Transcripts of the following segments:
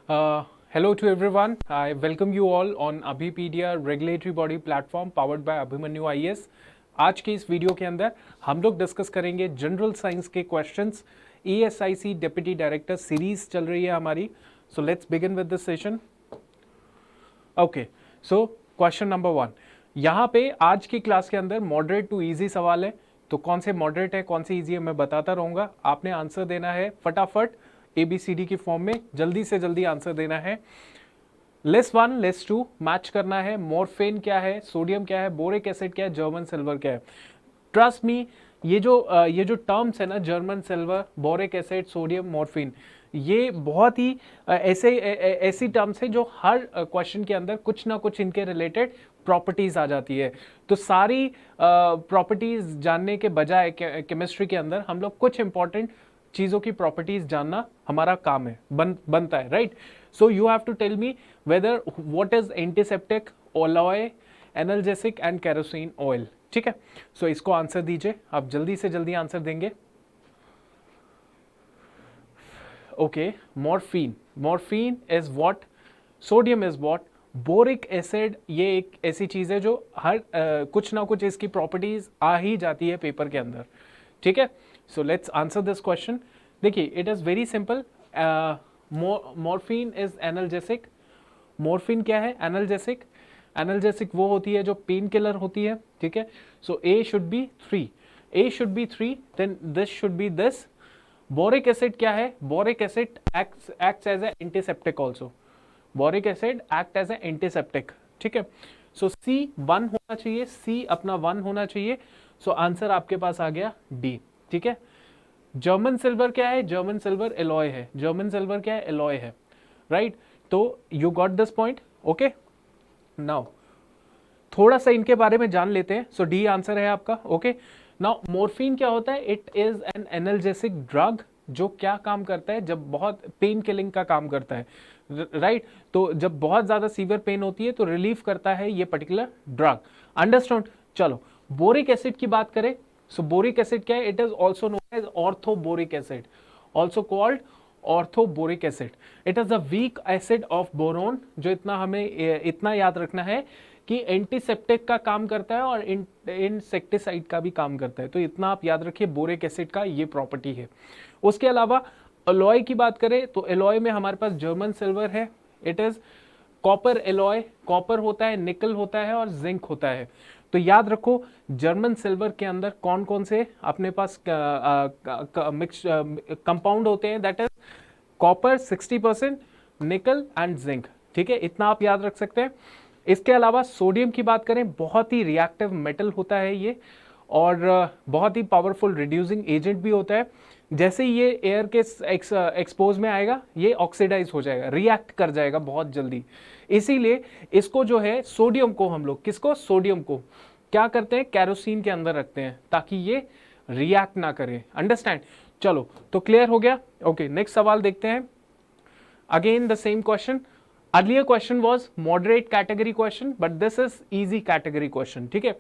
Hello to everyone. I welcome you all on Abhipedia regulatory body platform powered by Abhimanyu IAS. आज के इस video के अंदर हम लोग डिस्कस करेंगे जनरल साइंस के questions. ESIC deputy director series चल रही है हमारी. So let's begin with this session. Okay, so question number 1. यहाँ पे आज की क्लास के अंदर मॉडरेट टू इजी सवाल है. तो कौन से मॉडरेट है कौन से इजी है मैं बताता रहूँगा. आपने आंसर देना है फटाफट ABCD की फॉर्म में, जल्दी से जल्दी आंसर देना है. लिस्ट 1 लिस्ट 2 मैच करना है. मॉर्फिन क्या है, सोडियम क्या है, बोरिक एसिड क्या है, जर्मन सिल्वर क्या है. ट्रस्ट मी, ये जो टर्म्स है ना, German silver, boric acid, sodium, morphine, ये बहुत ही ऐसी टर्म्स है जो हर क्वेश्चन के अंदर कुछ ना कुछ इनके रिलेटेड प्रॉपर्टीज आ जाती है. तो सारी प्रॉपर्टीज जानने के बजाय केमिस्ट्री के अंदर हम लोग कुछ इंपॉर्टेंट चीजों की प्रॉपर्टीज जानना हमारा काम है, बनता है, right. So you have to tell me whether what is antiseptic, alloy, analgesic and kerosene oil. ठीक है, सो इसको आंसर दीजिए. आप जल्दी से जल्दी आंसर देंगे. Okay, morphine is what, sodium is what, boric acid ये एक ऐसी चीज है जो हर कुछ ना कुछ इसकी प्रॉपर्टीज आ ही जाती है पेपर के अंदर. ठीक है, so let's answer this question. देखिए, it is very simple. Morphine is analgesic. Morphine क्या है? एनाल्जेसिक. एनाल्जेसिक वो होती है जो पेन किलर होती है. ठीक है, so a should be 3. A should be 3, then this should be this. Boric acid क्या है? Boric acid acts as a antiseptic also. Boric acid act as a antiseptic. ठीक है, सो C 1 होना चाहिए, C अपना 1 होना चाहिए. सो आंसर आपके पास आ गया D. ठीक है, जर्मन सिल्वर क्या है? जर्मन सिल्वर एलॉय है. जर्मन सिल्वर क्या है? एलॉय है, राइट. तो you got this point. Okay, now थोड़ा सा इनके बारे में जान लेते हैं. सो डी आंसर है आपका. ओके, नाउ मॉर्फिन क्या होता है? It is an analgesic drug जो क्या काम करता है? जब बहुत पेन किलिंग का काम करता है, राइट. तो जब बहुत ज्यादा सीवियर पेन होती है तो रिलीफ करता है ये पर्टिकुलर ड्रग. अंडरस्टैंड. चलो, बोरिक एसिड की बात करें. सो बोरिक एसिड क्या है? It is also known as orthoboric acid, also called orthoboric acid. It is a weak acid of boron. जो इतना हमें इतना याद रखना है कि एंटीसेप्टिक का काम करता है और इंसेक्टिसाइड का भी काम करता है. तो इतना आप याद रखिए, बोरिक एसिड का ये प्रॉपर्टी है. उसके अलावा एलॉय की बात करें तो एलॉय में हमारे पास जर्मन सिल्वर है. It is copper alloy. Copper होता है, निकल होता है और जिंक होता है. तो याद रखो, जर्मन सिल्वर के अंदर कौन कौन से अपने पास मिक्स कंपाउंड होते हैं? दैट इज कॉपर 60%, निकल एंड जिंक. ठीक है, इतना आप याद रख सकते हैं. इसके अलावा सोडियम की बात करें, बहुत ही रिएक्टिव मेटल होता है ये, और बहुत ही पावरफुल रिड्यूसिंग एजेंट भी होता है. जैसे ही ये एयर के एक्सपोज में आएगा ये ऑक्सीडाइज हो जाएगा, रिएक्ट कर जाएगा बहुत जल्दी. इसीलिए इसको जो है, सोडियम को हम लोग, किसको? सोडियम को क्या करते हैं? कैरोसिन के अंदर रखते हैं ताकि ये रिएक्ट ना करे. अंडरस्टैंड. चलो, तो क्लियर हो गया. ओके, नेक्स्ट सवाल देखते हैं. Again the same question. Earlier question was moderate category question, but this is easy category question. ठीक है,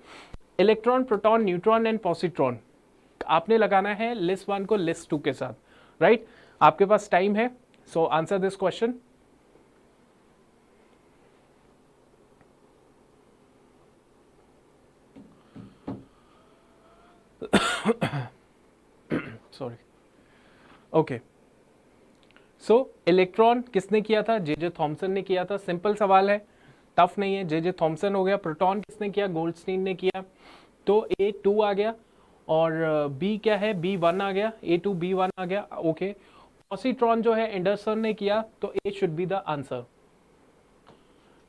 electron, proton, neutron and positron आपने लगाना है लिस्ट 1 को लिस्ट 2 के साथ, राइट. आपके पास टाइम है, so answer this question. Sorry. Okay, so electron किसने किया था? जे थॉमसन ने किया था. सिंपल सवाल है, टफ नहीं है. जे थॉमसन हो गया. प्रोटॉन किसने किया? गोल्डस्टीन ने किया. तो A2 आ गया. और B क्या है? B1 आ गया. A2 B1 आ गया. ओके, पॉजिट्रॉन जो है एंडरसन ने किया, तो A should be the answer.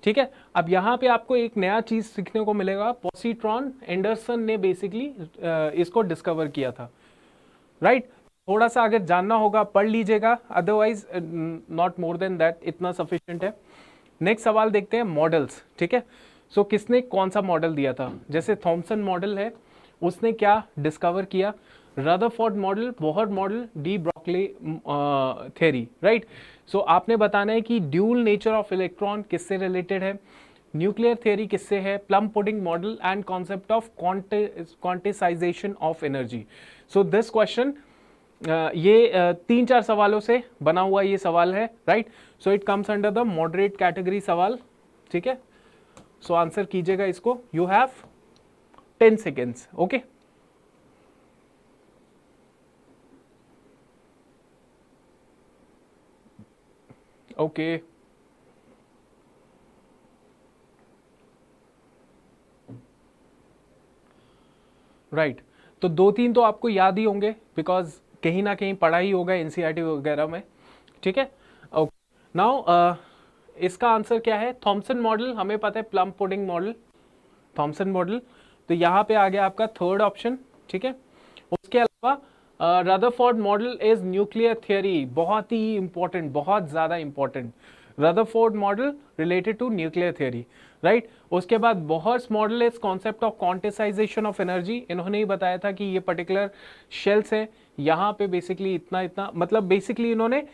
ठीक है, अब यहाँ पे आपको एक नया चीज सीखने को मिलेगा. पॉजिट्रॉन एंडरसन ने बेसिकली इसको डिस्कवर किया था, राइट. थोड़ा सा अगर जानना होगा पढ़ लीजिएगा, otherwise not more than that, इतना सफिशिएंट है. नेक्स्ट सवाल देखते हैं, मॉडल्स. ठीक है, सो किसने कौन सा मॉडल दिया था? जैसे थॉमसन मॉडल है, उसने क्या डिस्कवर किया? Rutherford model, Bohr model, de Broglie theory, right. So आपने बताना है कि ड्यूल नेचर ऑफ इलेक्ट्रॉन किससे रिलेटेड है, न्यूक्लियर थ्योरी किससे है, plum pudding model and concept of quantisation of energy. So this question ये 3-4 सवालों से बना हुआ ये सवाल है, right. So it comes under the moderate category सवाल, ठीक है। सो आंसर कीजिएगा इसको, you have 10 seconds, okay. Okay, right. तो 2-3 तो आपको याद ही होंगे, बिकॉज कहीं ना कहीं पढ़ा ही होगा एनसीईआरटी वगैरह में, ठीक है। ओके, नाउ इसका आंसर क्या है? थॉमसन मॉडल, हमें पता है plum pudding model, Thompson model. तो यहाँ पे आ गया आपका थर्ड ऑप्शन, ठीक है। उसके अलावा Rutherford model is nuclear theory, बहुत ही इंपॉर्टेंट, बहुत ज़्यादा important. Rutherford model related to nuclear theory, right. उसके बाद Bohr's model is concept of quantisation of energy, इन्होंने ही बताया था कि ये पर्टिकुलर शेल्स है, यहाँ पे बेसिकली इतना इतना, मतलब बेसिकली इन्होंने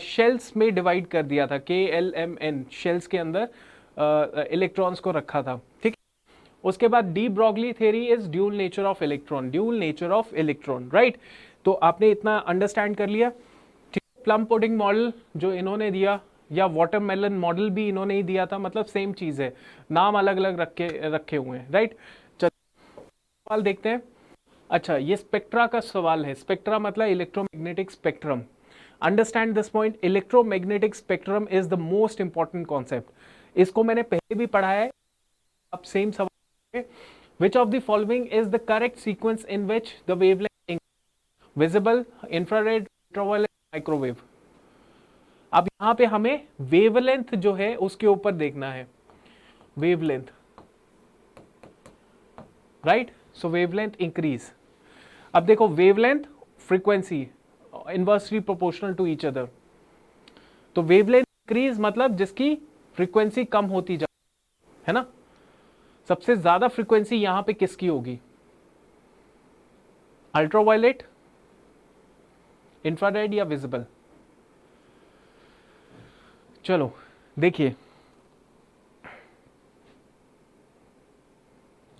शेल्स में डिवाइड कर दिया था, KLMN शेल्स के अंदर इलेक्ट्रॉन्स को रखा था, ठीक। उसके बाद de Broglie theory is dual nature of electron, dual nature of electron, right. तो आपने इतना अंडरस्टैंड कर लिया, ठीक। प्लम पुडिंग मॉडल जो इन्होंने दिया, या वाटरमेलन मॉडल भी इन्होंने ही दिया था, मतलब सेम चीज है, नाम अलग अलग रखे हुए हैं, राइट। सवाल देखते हैं। अच्छा, ये स्पेक्ट्रा का सवाल है। स्पेक्ट्रा मतलब electromagnetic spectrum. Understand this point, electromagnetic spectrum is the most important concept. इसको मैंने पहले भी पढ़ा है, अब सेम सवाल। विच of the following is the correct sequence in which the wavelength visible, infrared, ultraviolet, microwave. अब यहां पे हमें वेवलेंथ जो है उसके ऊपर देखना है, wavelength, right. So wavelength increase. अब देखो wavelength, frequency inversely proportional to each other. तो वेवलेंथ इंक्रीज मतलब जिसकी फ्रीक्वेंसी कम होती जा, है ना। सबसे ज्यादा फ्रीक्वेंसी यहां पे किसकी होगी? अल्ट्रावायलेट, इंफ्रारेड या विजिबल? चलो देखिए,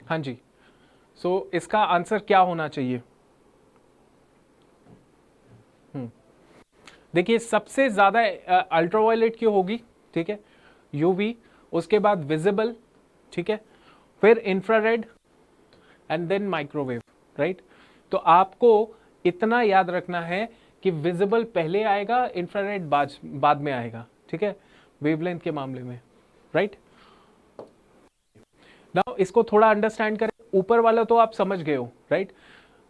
हाँ जी। सो इसका आंसर क्या होना चाहिए? देखिए, सबसे ज्यादा अल्ट्रावायलेट की होगी, ठीक है, यूवी, उसके बाद विजिबल, ठीक है, फिर infrared and then microwave, right. तो आपको इतना याद रखना है कि विजिबल पहले आएगा, इंफ्रारेड बाद में आएगा, ठीक है, वेवलेंथ के मामले में, राइट। नाउ इसको थोड़ा अंडरस्टैंड करें। ऊपर वाला तो आप समझ गए हो, राइट।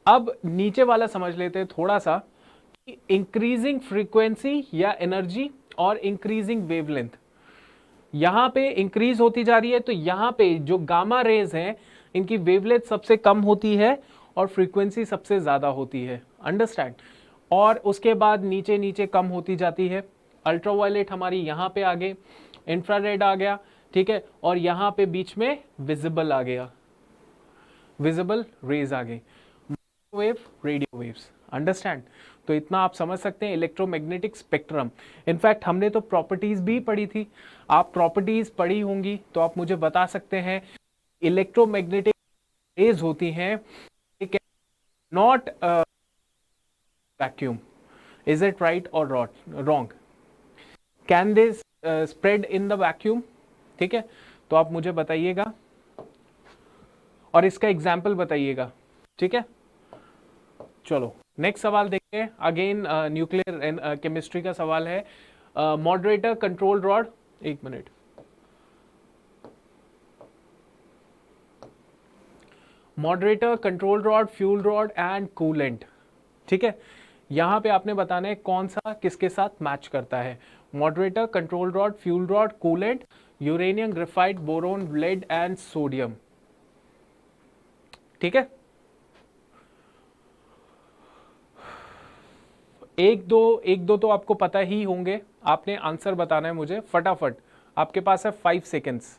अब नीचे वाला समझ लेते हैं थोड़ा सा, कि इंक्रीजिंग फ्रीक्वेंसी या एनर्जी और इंक्रीजिंग वेवलेंथ, यहां पे इंक्रीज होती जा रही है, तो यहां पे जो गामा रेज हैं इनकी वेवलेंथ सबसे कम होती है और फ्रीक्वेंसी सबसे ज्यादा होती है, अंडरस्टैंड। और उसके बाद नीचे नीचे कम होती जाती है। अल्ट्रावायलेट हमारी यहां पे आ गए, इंफ्रारेड आ गया, ठीक है, और यहां पे बीच में विजिबल आ गया, विजिबल रेज आ गई, वेव, रेडियो वेव्स, अंडरस्टैंड। तो इतना आप समझ सकते हैं इलेक्ट्रोमैग्नेटिक स्पेक्ट्रम। इनफैक्ट हमने तो प्रॉपर्टीज भी पढ़ी थी, आप प्रॉपर्टीज पढ़ी होंगी तो आप मुझे बता सकते हैं, इलेक्ट्रोमैग्नेटिक रेज होती हैं, not vacuum, is it right और wrong? Can they spread in the vacuum? ठीक है, तो आप मुझे बताइएगा और इसका एग्जाम्पल बताइएगा, ठीक है। चलो नेक्स्ट सवाल देखते हैं। अगेन न्यूक्लियर केमिस्ट्री का सवाल है। मॉडरेटर, कंट्रोल रॉड, एक minute, moderator, control rod, fuel rod and coolant, ठीक है। यहां पे आपने बताना है कौन सा किसके साथ मैच करता है। Moderator, control rod, fuel rod, coolant, uranium, graphite, boron, lead and sodium, ठीक है। एक दो तो आपको पता ही होंगे, आपने आंसर बताना है मुझे फटाफट, आपके पास है 5 सेकेंड्स।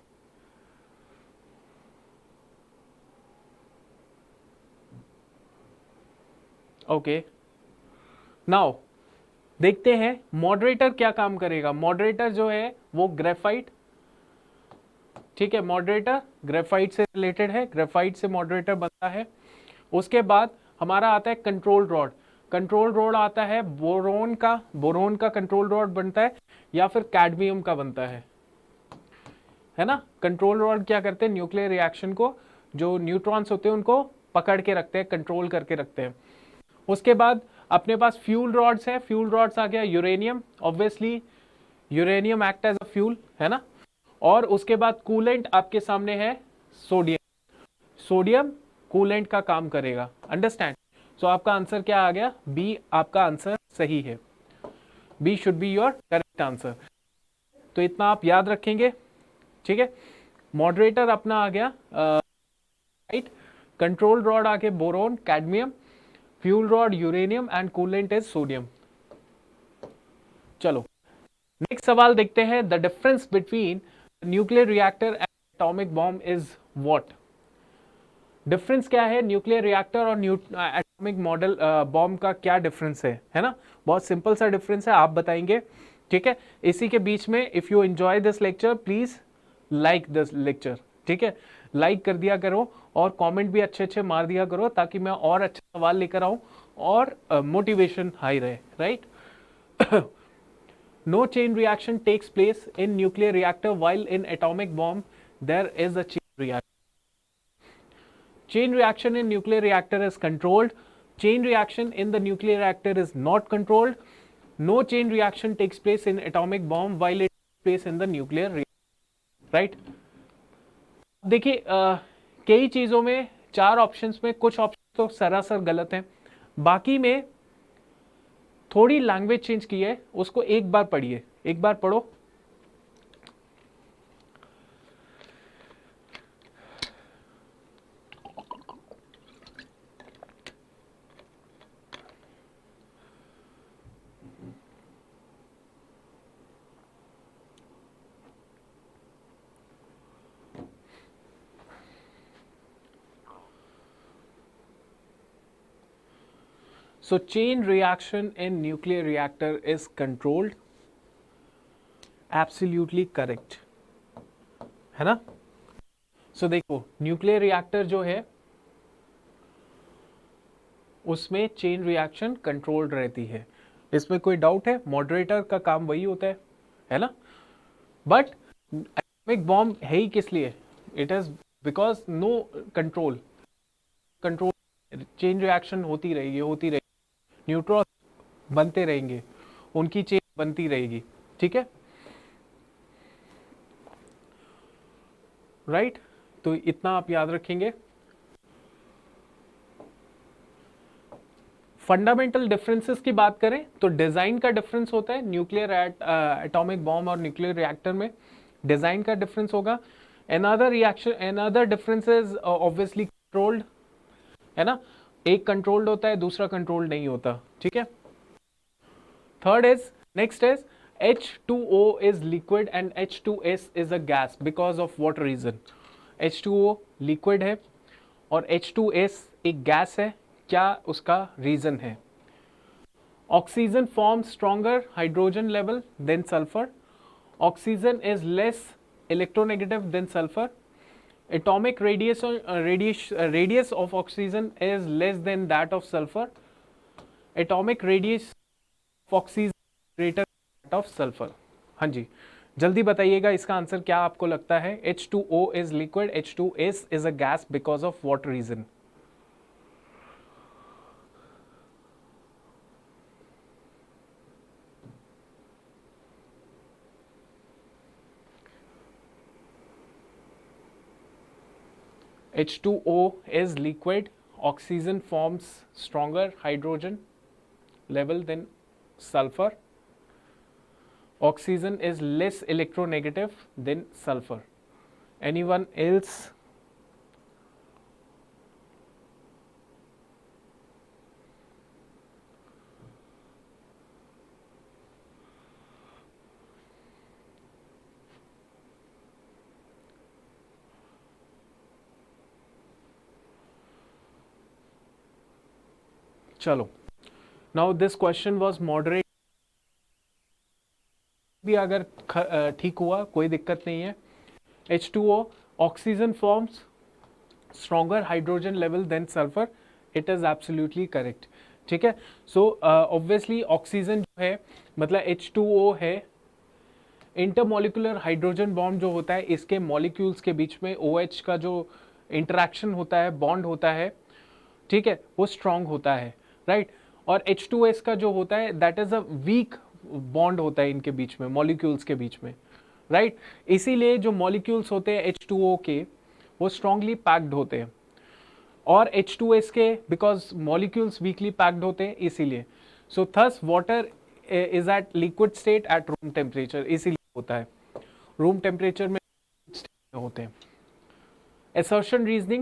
ओके, नाउ देखते हैं मॉडरेटर क्या काम करेगा। मॉडरेटर जो है वो ग्रेफाइट, ठीक है, मॉडरेटर ग्रेफाइट से रिलेटेड है, ग्रेफाइट से मॉडरेटर बनता है। उसके बाद हमारा आता है कंट्रोल रॉड। कंट्रोल रॉड आता है बोरोन का कंट्रोल रॉड बनता है या फिर कैडमियम का बनता है ना। कंट्रोल रॉड क्या करते हैं, न्यूक्लियर रिएक्शन को, जो न्यूट्रॉन्स होते हैं उनको पकड़ के रखते हैं, कंट्रोल करके रखते हैं। उसके बाद अपने पास फ्यूल रॉड्स है, फ्यूल रॉड्स आ गया uranium, obviously uranium act as a fuel, है ना। और उसके बाद कूलेंट आपके सामने है सोडियम, सोडियम कूलेंट का काम करेगा, अंडरस्टैंड। सो आपका आंसर क्या आ गया, बी आपका आंसर सही है, B should be your correct answer. तो इतना आप याद रखेंगे, ठीक है। मॉडरेटर अपना आ गया राइट, कंट्रोल रॉड आके boron cadmium, fuel rod uranium and coolant is sodium. चलो नेक्स्ट सवाल देखते हैं, the difference between nuclear reactor and atomic bomb is what. Difference क्या है न्यूक्लियर रिएक्टर और एटॉमिक मॉडल बॉम्ब का, क्या डिफरेंस है ना। बहुत सिंपल सा डिफरेंस है, आप बताएंगे, ठीक है। इसी के बीच में if you enjoy this lecture please like this lecture, ठीक है, लाइक कर दिया करो और कमेंट भी अच्छे अच्छे मार दिया करो ताकि मैं और अच्छे सवाल लेकर आऊं और मोटिवेशन हाई रहे, right. No chain reaction takes place in nuclear reactor while in atomic bomb there is a chain reaction. Chain reaction in nuclear reactor is controlled. Chain reaction in the nuclear reactor is not controlled. No chain reaction takes place in atomic bomb while it takes place in the nuclear reactor. Right? देखिए कई चीजों में, चार options में कुछ option तो सरासर गलत हैं, बाकी में थोड़ी लैंग्वेज चेंज की है, उसको एक बार पढ़िए, एक बार पढ़ो। So chain reaction in nuclear reactor is controlled. Absolutely correct, है ना। So देखो न्यूक्लियर रिएक्टर जो है उसमें चेन रिएक्शन कंट्रोल्ड रहती है, इसमें कोई डाउट है, मॉडरेटर का काम वही होता है ना। बट एटॉमिक बॉम्ब है ही किस लिए, it is because no control, chain reaction होती रहेगी, न्यूट्रॉन बनते रहेंगे, उनकी चेन बनती रहेगी, ठीक है, राइट। तो इतना आप याद रखेंगे। फंडामेंटल डिफरेंसेस की बात करें तो डिजाइन का डिफरेंस होता है न्यूक्लियर एटॉमिक बॉम्ब और न्यूक्लियर रिएक्टर में, डिजाइन का डिफरेंस होगा। Another difference is obviously controlled, है ना, एक कंट्रोल्ड होता है दूसरा कंट्रोल्ड नहीं होता, ठीक है। Third is, next is H2O is liquid and H2S is a gas because of what reason? H2O liquid है और H2S एक गैस है, क्या उसका रीजन है? Oxygen forms stronger hydrogen level than sulfur. Oxygen is less electronegative than sulfur. Atomic radius of oxygen is less than that of sulfur. Atomic radius of oxygen greater than that of sulfur. हाँ जी, जल्दी बताइएगा इसका answer क्या आपको लगता है। H2O is liquid, H2S is a gas because of what reason? H2O is liquid, oxygen forms stronger hydrogen level than sulfur. Oxygen is less electronegative than sulfur. Anyone else? चलो, now this question was moderate, भी अगर ठीक हुआ कोई दिक्कत नहीं है। H2O, oxygen forms stronger hydrogen level than sulfur, it is absolutely correct. ठीक है। सो ऑब्वियसली ऑक्सीजन जो है मतलब H2O है, इंटरमोलिकुलर हाइड्रोजन बॉन्ड जो होता है इसके मॉलिक्यूल्स के बीच में OH का जो इंटरेक्शन होता है, बॉन्ड होता है, ठीक है, वो स्ट्रांग होता है, राइट। और H2S का जो होता है that is a weak bond होता है इनके बीच में, मॉलिक्यूल्स के बीच में, राइट। इसीलिए जो मॉलिक्यूल्स होते हैं H2O के वो स्ट्रांगली पैक्ड होते हैं, और H2S के बिकॉज मॉलिक्यूल्स वीकली पैक्ड होते हैं इसीलिए। So thus water is at liquid state at room temperature, इसीलिए होता है रूम टेम्परेचर में होते हैं। assertion reasoning,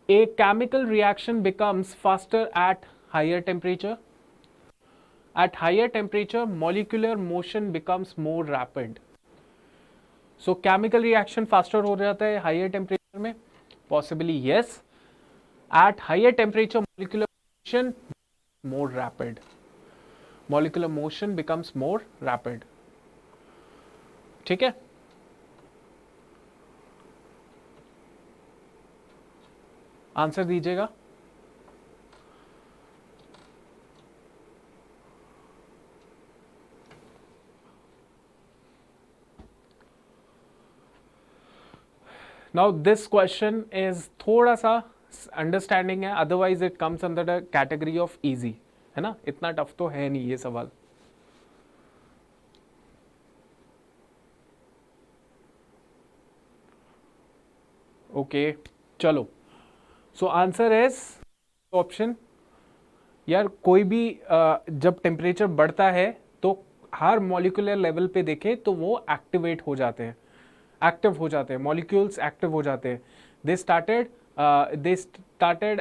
a chemical reaction becomes faster at higher temperature. At higher temperature molecular motion becomes more rapid. So chemical reaction faster हो जाता है higher temperature में, possibly yes. At higher temperature molecular motion more rapid. Molecular motion becomes more rapid. ठीक है, answer दीजिएगा। Now this question is थोड़ा सा understanding है, otherwise it comes under the category of easy, है ना, इतना टफ तो है नहीं ये सवाल। ओके चलो, सो आंसर इज ऑप्शन। यार कोई भी जब टेम्परेचर बढ़ता है तो हर मॉलिक्यूलर लेवल पे देखें तो वो एक्टिवेट हो जाते हैं, एक्टिव हो जाते हैं, मॉलिक्यूल्स एक्टिव हो जाते हैं। दे स्टार्टेड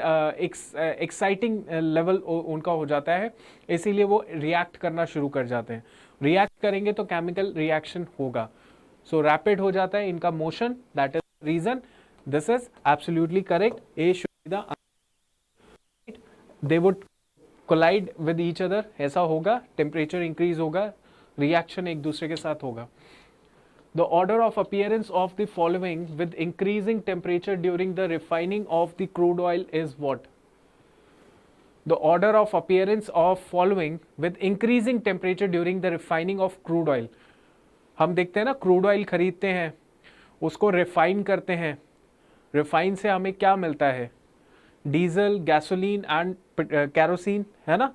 एक्साइटिंग लेवल उनका हो जाता है, इसीलिए वो रिएक्ट करना शुरू कर जाते हैं। रिएक्ट करेंगे तो केमिकल रिएक्शन होगा, सो रैपिड हो जाता है इनका motion, that is reason. This is absolutely correct, A should be the answer. They would collide with each other, ऐसा होगा, टेम्परेचर इंक्रीज होगा, रिएक्शन एक दूसरे के साथ होगा। The order of appearance of the following with increasing temperature during the refining of the crude oil is what? The order of appearance of following with increasing temperature during the refining of crude oil. हम देखते हैं ना, crude oil खरीदते हैं, उसको refine करते हैं, refine से हमें क्या मिलता है? डीजल, गैसोलीन एंड कैरोसिन, है ना।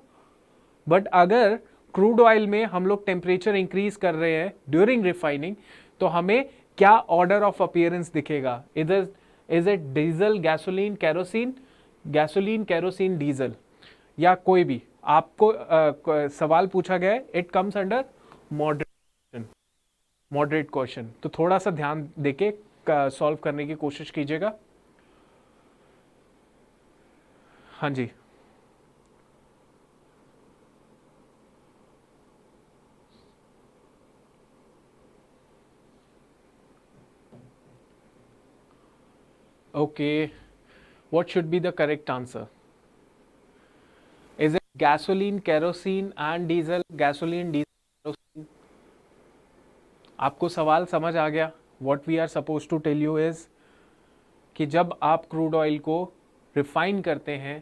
बट अगर क्रूड ऑयल में हम लोग टेम्परेचर इंक्रीज कर रहे हैं ड्यूरिंग रिफाइनिंग, तो हमें क्या ऑर्डर ऑफ अपीयरेंस दिखेगा? इधर is it diesel, gasoline, kerosene, gasoline, kerosene, diesel, या कोई भी? आपको सवाल पूछा गया है, it comes under moderate question, तो थोड़ा सा ध्यान देके सॉल्व करने की कोशिश कीजिएगा। हाँ जी, okay, what should be the correct answer? Is it gasoline, kerosene and diesel? Gasoline, diesel, kerosene? आपको सवाल समझ आ गया? What we are supposed to tell you is कि जब आप क्रूड ऑयल को रिफाइन करते हैं,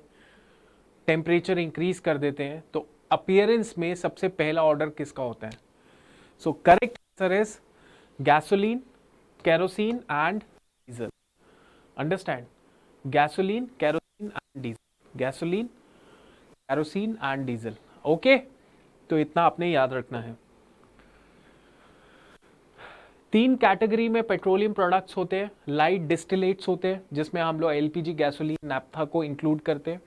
टेम्परेचर इंक्रीज कर देते हैं, तो अपीयरेंस में सबसे पहला ऑर्डर किसका होता है? So correct answer is gasoline, kerosene and diesel. Understand? Gasoline, kerosene and diesel, gasoline, kerosene and diesel. Okay, तो इतना आपने याद रखना है। तीन कैटेगरी में पेट्रोलियम प्रोडक्ट्स होते हैं। लाइट डिस्टिलेट्स होते हैं जिसमें हम लोग एलपीजी, गैसोलीन, नैप्था को इंक्लूड करते हैं।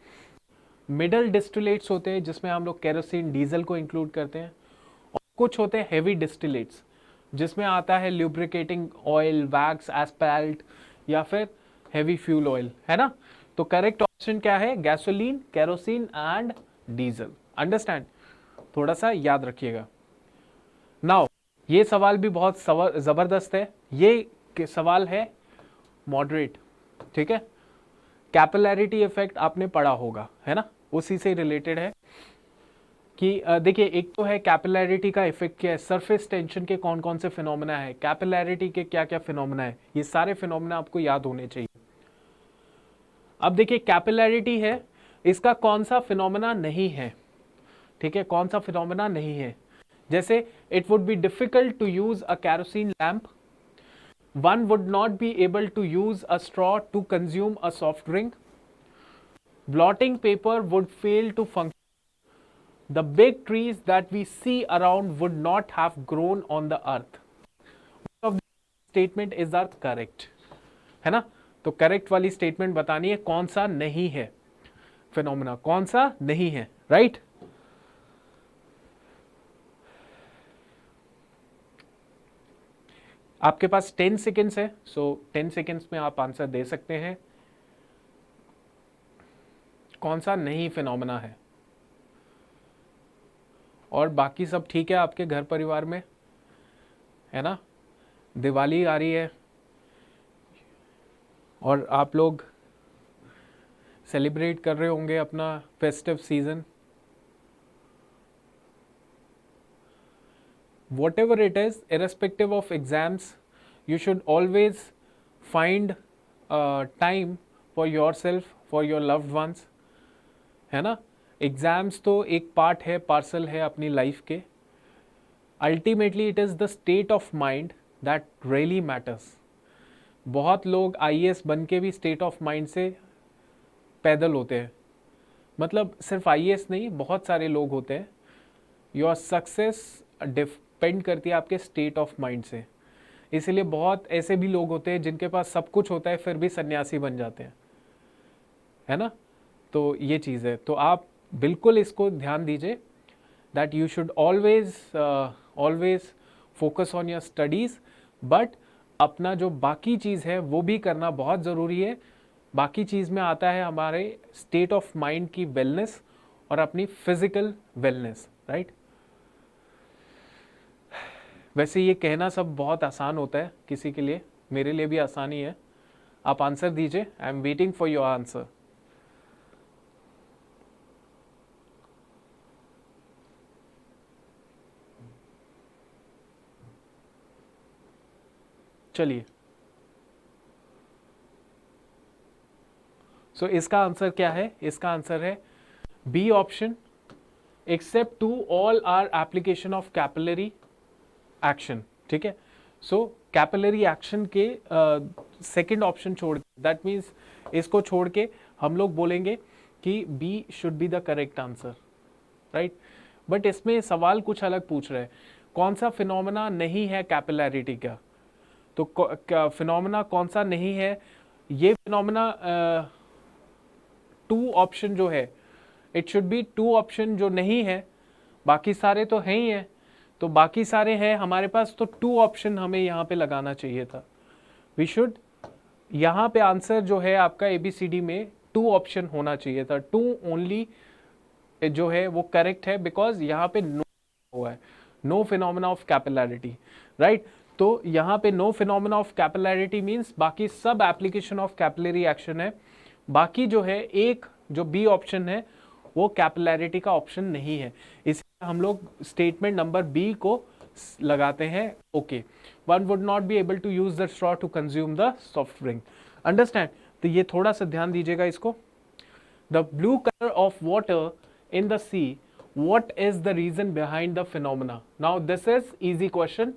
मिडल डिस्टिलेट्स होते हैं जिसमें हम लोग केरोसिन, डीजल को इंक्लूड करते हैं। और कुछ होते हैं हेवी डिस्टिलेट्स जिसमें आता है ल्यूब्रिकेटिंग ऑयल, वैक्स, एस्फाल्ट या फिर हेवी फ्यूल ऑयल, है ना। तो करेक्ट ऑप्शन क्या है? Gasoline, kerosene and diesel. Understand? थोड़ा सा याद रखिएगा। नाउ ये सवाल भी बहुत जबरदस्त है, ये सवाल है मॉडरेट, ठीक है। कैपिलैरिटी इफेक्ट आपने पढ़ा होगा, है ना, उसी से रिलेटेड है कि देखिए, एक तो है कैपिलैरिटी का इफेक्ट क्या है, सरफेस टेंशन के कौन कौन से फिनोमेना है, कैपिलैरिटी के क्या क्या फिनोमेना है, ये सारे फिनोमेना आपको याद होने चाहिए। अब देखिए कैपिलैरिटी है इसका कौन सा फिनोमेना नहीं है, ठीक है, कौन सा फिनोमेना नहीं है। जैसे it would be difficult to use a kerosene lamp, one would not be able to use a straw to consume a soft drink, blotting paper would fail to function, the big trees that we see around would not have grown on the earth. Which of the statement is are correct, है ना। तो correct वाली statement बतानी है कौन सा नहीं है फिनोमेना, कौन सा नहीं है, राइट। आपके पास 10 सेकेंड्स है, सो 10 सेकेंड्स में आप आंसर दे सकते हैं कौन सा नहीं फिनोमेना है। और बाकी सब ठीक है आपके घर परिवार में, है ना। दिवाली आ रही है और आप लोग सेलिब्रेट कर रहे होंगे अपना festive season. Whatever it is, irrespective of exams, you should always find time for yourself, for your loved ones, है ना। एग्जाम्स तो एक पार्ट है, पार्सल है अपनी लाइफ के। Ultimately it is the state of mind that really matters. बहुत लोग आईएएस बन के भी स्टेट ऑफ माइंड से पैदल होते हैं, मतलब सिर्फ आईएएस नहीं, बहुत सारे लोग होते हैं। योर सक्सेस डिपेंड करती है आपके स्टेट ऑफ माइंड से। इसीलिए बहुत ऐसे भी लोग होते हैं जिनके पास सब कुछ होता है फिर भी सन्यासी बन जाते हैं, है ना। तो ये चीज़ है, तो आप बिल्कुल इसको ध्यान दीजिए that you should always focus on your studies, but अपना जो बाकी चीज़ है वो भी करना बहुत ज़रूरी है। बाकी चीज़ में आता है हमारे स्टेट ऑफ माइंड की वेलनेस और अपनी फिजिकल वेलनेस, राइट। वैसे ये कहना सब बहुत आसान होता है किसी के लिए, मेरे लिए भी आसानी है। आप आंसर दीजिए, I am waiting for your answer. चलिए, सो इसका आंसर क्या है, इसका आंसर है B option, except two all are application of capillary action, ठीक है। सो कैपिलरी एक्शन के सेकंड ऑप्शन छोड़, दैट मीन्स इसको छोड़ के हम लोग बोलेंगे कि B should be the correct answer, right. But इसमें सवाल कुछ अलग पूछ रहे हैं, कौन सा फिनोमेना नहीं है कैपिलैरिटी का। तो फिनोमेना कौन सा नहीं है, ये फिनोमेना टू ऑप्शन जो है, it should be two option जो नहीं है, बाकी सारे तो हैं ही हैं। तो बाकी सारे हैं हमारे पास, तो टू ऑप्शन हमें यहाँ पे लगाना चाहिए था। वी शुड, यहाँ पे आंसर जो है आपका ABCD में टू ऑप्शन होना चाहिए था, टू ओनली जो है वो करेक्ट है, बिकॉज यहाँ पे नो हुआ है, no phenomena of capillarity, right. तो यहाँ पे no phenomena of capillarity means बाकी सब एप्लीकेशन ऑफ कैपिलरी एक्शन है। बाकी जो है एक जो बी ऑप्शन है वो कैपिलैरिटी का ऑप्शन नहीं है, इसलिए हम लोग स्टेटमेंट नंबर बी को लगाते हैं okay. One would not be able to use the straw to consume the soft drink, understand. तो ये थोड़ा सा ध्यान दीजिएगा इसको। The blue colour of water in the sea, what is the reason behind the phenomena? Now this is easy question,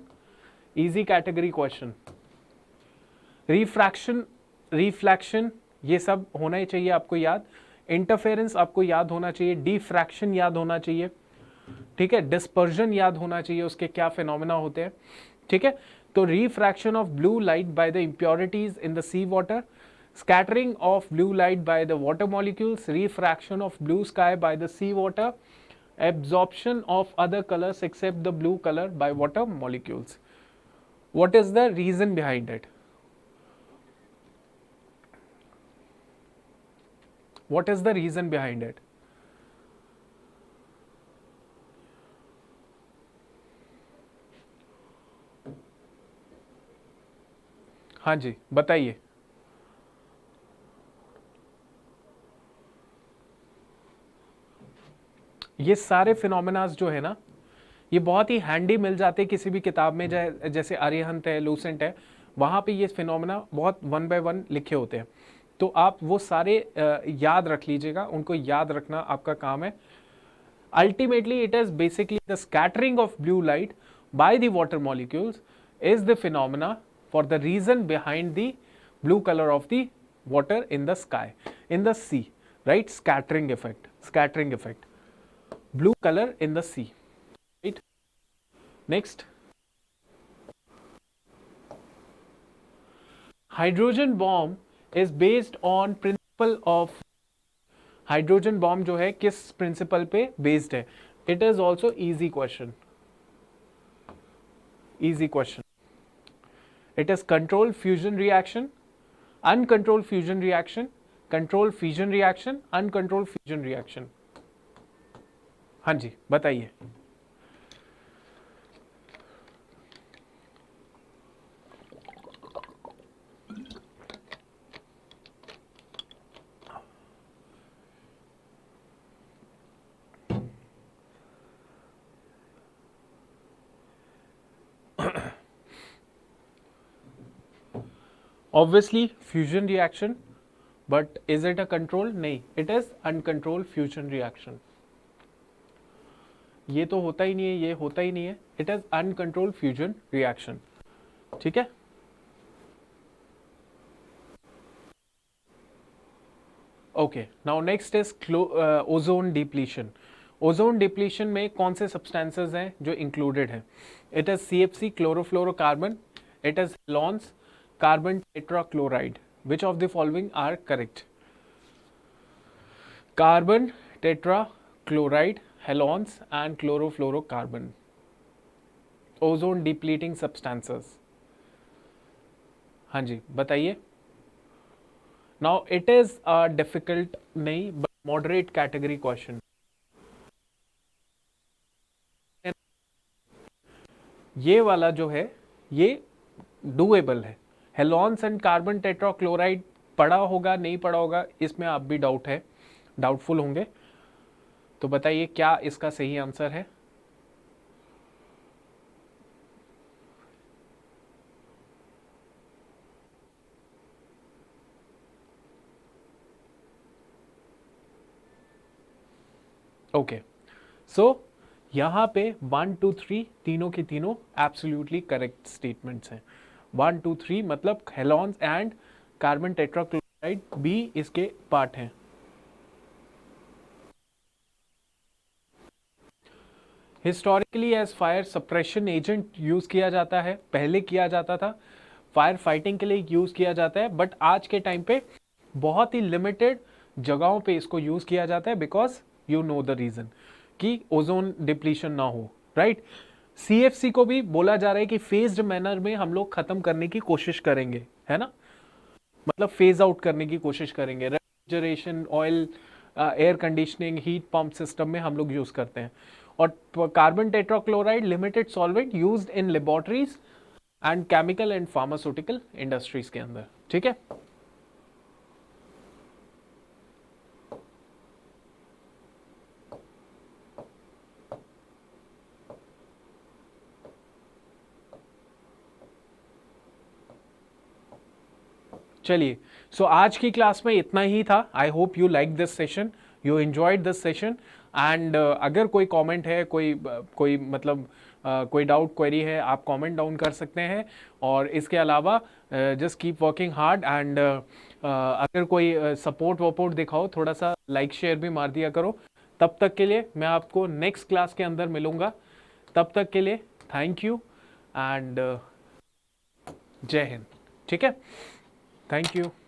easy category question. refraction ये सब होना ही चाहिए आपको याद, इंटरफेरेंस आपको याद होना चाहिए, डिफ्रैक्शन याद होना चाहिए, ठीक है, डिस्पर्जन याद होना चाहिए, उसके क्या फिनोमेना होते हैं, ठीक है। तो refraction of blue light by the impurities in the sea water, scattering of blue light by the water molecules, refraction of blue sky by the sea water, absorption of other colors except the blue color by water molecules. What is the reason behind it? What is the reason behind it? हाँ जी बताइए। ये सारे फिनोमेनास जो है ना, ये बहुत ही हैंडी मिल जाते हैं किसी भी किताब में, जैसे अरिहंत है, लूसेंट है, वहाँ पे ये फिनोमेना बहुत वन बाय वन लिखे होते हैं। तो आप वो सारे याद रख लीजिएगा, उनको याद रखना आपका काम है. Ultimately, it is basically the scattering of blue light by the water molecules is the phenomena for the reason behind the blue color of the water in the sky, in the sea, right? Scattering effect, blue color in the sea, right? Next, hydrogen bomb is based on principle of hydrogen bomb जो है किस principle पे based है. It is also easy question. It is control fusion reaction, uncontrol fusion reaction, control fusion reaction, uncontrol fusion reaction. हाँ जी बताइए. Obviously fusion reaction, but is it a control? नहीं, it is uncontrolled fusion reaction. ये तो होता ही नहीं है, ये होता ही नहीं है. It is uncontrolled fusion reaction. ठीक है. Okay, now next is ozone depletion. Ozone depletion में कौन से सब्सटेंसेस हैं जो इंक्लूडेड हैं? It is CFC, chlorofluorocarbon, it is halons, carbon tetrachloride. Which of the following are correct? Carbon tetrachloride, halons and chlorofluorocarbon, ozone depleting substances. हाँ जी बताइए. Now it is a difficult नहीं बट मॉडरेट कैटेगरी क्वेश्चन. ये वाला जो है ये doable है. हेलोन्स एंड कार्बन टेट्राक्लोराइड पढ़ा होगा नहीं पढ़ा होगा इसमें आप भी डाउटफुल होंगे. तो बताइए क्या इसका सही आंसर है? ओके सो यहां पे 1 2 3 तीनों के तीनों एब्सोल्युटली करेक्ट स्टेटमेंट्स हैं. 1 2 3 मतलब हेलोन्स एंड कार्बन टेट्राक्लोराइड भी इसके पार्ट हैं. Historically as fire suppression agent use किया जाता है, पहले किया जाता था, फायर फाइटिंग के लिए यूज किया जाता है, बट आज के टाइम पे बहुत ही लिमिटेड जगहों पे इसको यूज किया जाता है because you know the reason कि ओजोन डिप्लीशन ना हो, राइट? CFC को भी बोला जा रहा है कि फेज्ड मैनर में हम लोग खत्म करने की कोशिश करेंगे, है ना? मतलब फेज आउट करने की कोशिश करेंगे. Refrigeration, oil, air conditioning, heat pump system में हम लोग यूज करते हैं. और carbon tetrachloride limited solvent used in laboratories and chemical and pharmaceutical industries के अंदर. ठीक है. चलिए, सो आज की क्लास में इतना ही था. I hope you like this session, you enjoyed this session. And अगर कोई कमेंट है, कोई मतलब कोई डाउट क्वेरी है, आप कमेंट डाउन कर सकते हैं. और इसके अलावा just keep working hard. And अगर कोई सपोर्ट वपोर्ट दिखाओ, थोड़ा सा लाइक शेयर भी मार दिया करो. तब तक के लिए मैं आपको नेक्स्ट क्लास के अंदर मिलूंगा. तब तक के लिए थैंक यू एंड जय हिंद. ठीक है. Thank you.